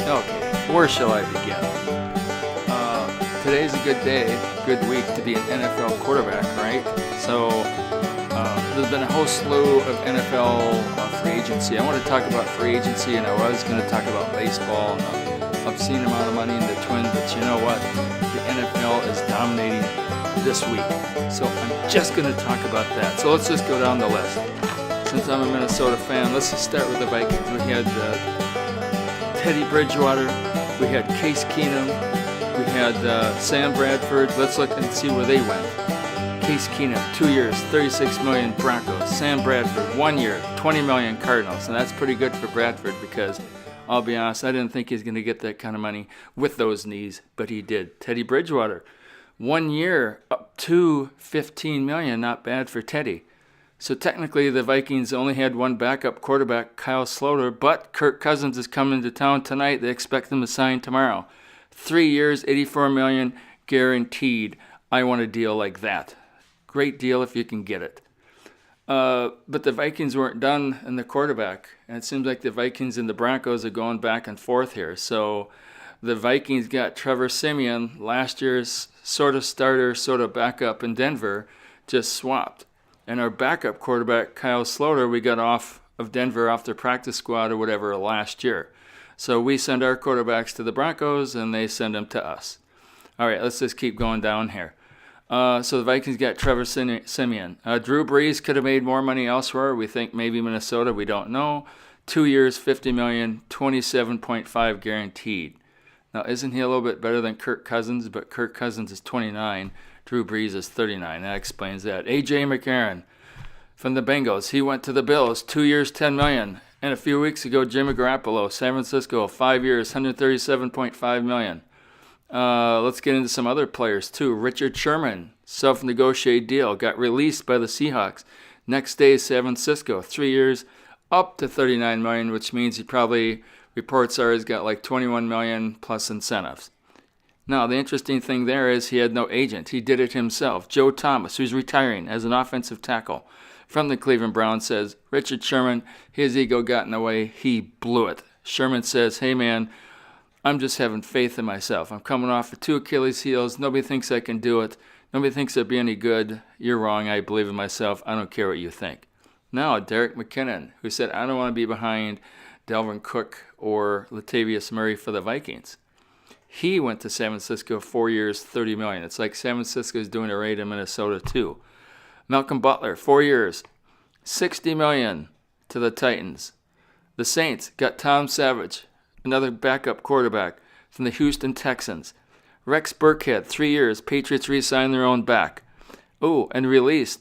Okay, where shall I begin? Today's a good day, good week to be an NFL quarterback, right? So there's been a whole slew of NFL free agency. I want to talk about free agency, and I was going to talk about baseball and the obscene amount of money in the Twins, but you know what? The NFL is dominating this week. So I'm just going to talk about that. So let's just go down the list. Since I'm a Minnesota fan, let's just start with the Vikings. We had Teddy Bridgewater, we had Case Keenum, we had Sam Bradford. Let's look and see where they went. Case Keenum, 2 years, $36 million Broncos. Sam Bradford, 1 year, $20 million Cardinals. And that's pretty good for Bradford because, I'll be honest, I didn't think he was going to get that kind of money with those knees, but he did. Teddy Bridgewater, 1 year, up to $15 million. Not bad for Teddy. So technically, the Vikings only had one backup quarterback, Kyle Sloter, but Kirk Cousins is coming to town tonight. They expect him to sign tomorrow. 3 years, $84 million, guaranteed. I want a deal like that. Great deal if you can get it. But the Vikings weren't done in the quarterback, and it seems like the Vikings and the Broncos are going back and forth here. So the Vikings got Trevor Siemian, last year's sort of starter, sort of backup in Denver, just swapped. And our backup quarterback, Kyle Sloter, we got off of Denver off their practice squad or whatever last year. So we send our quarterbacks to the Broncos, and they send them to us. All right, let's just keep going down here. So the Vikings got Trevor Siemian. Drew Brees could have made more money elsewhere. We think maybe Minnesota. We don't know. 2 years, $50 million, 27.5 guaranteed. Now, isn't he a little bit better than Kirk Cousins? But Kirk Cousins is 29. Drew Brees is 39. That explains that. A.J. McCarron from the Bengals. He went to the Bills. 2 years, $10 million. And a few weeks ago, Jimmy Garoppolo, San Francisco, 5 years, $137.5 million. Let's get into some other players, too. Richard Sherman, self-negotiated deal, got released by the Seahawks. Next day, San Francisco, 3 years, up to $39 million, which means he probably, reports are, he's got like $21 million plus incentives. Now, the interesting thing there is he had no agent. He did it himself. Joe Thomas, who's retiring as an offensive tackle from the Cleveland Browns, says, Richard Sherman, his ego got in the way. He blew it. Sherman says, hey, man, I'm just having faith in myself. I'm coming off of 2 Achilles heels. Nobody thinks I can do it. Nobody thinks I'd be any good. You're wrong. I believe in myself. I don't care what you think. Now, Derek McKinnon, who said, I don't want to be behind Dalvin Cook or Latavius Murray for the Vikings. He went to San Francisco, 4 years, $30 million. It's like San Francisco's doing a raid in Minnesota, too. Malcolm Butler, 4 years, $60 million to the Titans. The Saints got Tom Savage, another backup quarterback from the Houston Texans. Rex Burkhead, 3 years. Patriots re-signed their own back. Oh, and released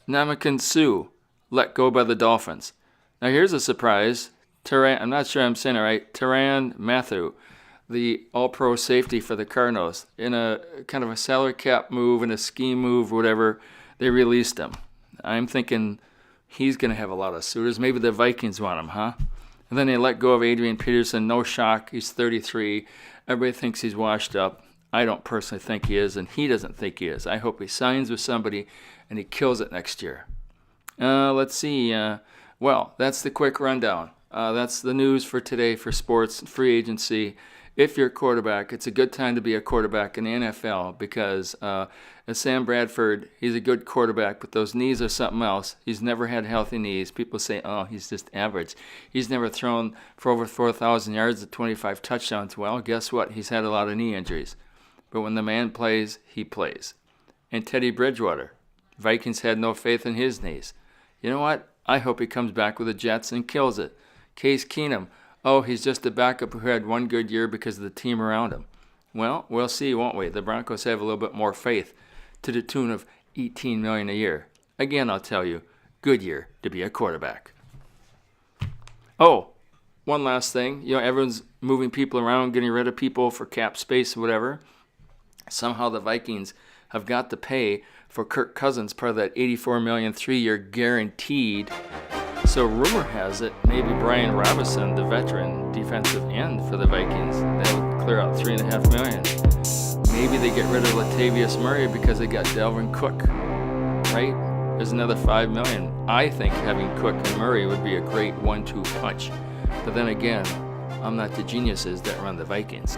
Ndamukong Suh, let go by the Dolphins. Now here's a surprise. I'm not sure I'm saying it right. Tyrann Mathieu, the all-pro safety for the Cardinals, in a kind of a salary cap move and a scheme move, whatever, they released him. I'm thinking he's going to have a lot of suitors. Maybe the Vikings want him, huh? And then they let go of Adrian Peterson. No shock. He's 33. Everybody thinks he's washed up. I don't personally think he is, and he doesn't think he is. I hope he signs with somebody and he kills it next year. Let's see. Well, that's the quick rundown. That's the news for today for sports, free agency. If you're a quarterback, it's a good time to be a quarterback in the NFL because as Sam Bradford, he's a good quarterback, but those knees are something else. He's never had healthy knees. People say, oh, he's just average. He's never thrown for over 4,000 yards and 25 touchdowns. Well, guess what? He's had a lot of knee injuries. But when the man plays, he plays. And Teddy Bridgewater, Vikings had no faith in his knees. You know what? I hope he comes back with the Jets and kills it. Case Keenum, oh, he's just a backup who had one good year because of the team around him. Well, we'll see, won't we? The Broncos have a little bit more faith to the tune of $18 million a year. Again, I'll tell you, good year to be a quarterback. Oh, one last thing. You know, everyone's moving people around, getting rid of people for cap space or whatever. Somehow the Vikings have got to pay for Kirk Cousins, part of that $84 million 3-year guaranteed. So rumor has it, maybe Brian Robinson, the veteran defensive end for the Vikings, they'll clear out $3.5 million. Maybe they get rid of Latavius Murray because they got Dalvin Cook, right? There's another $5 million. I think having Cook and Murray would be a great 1-2 punch. But then again, I'm not the geniuses that run the Vikings.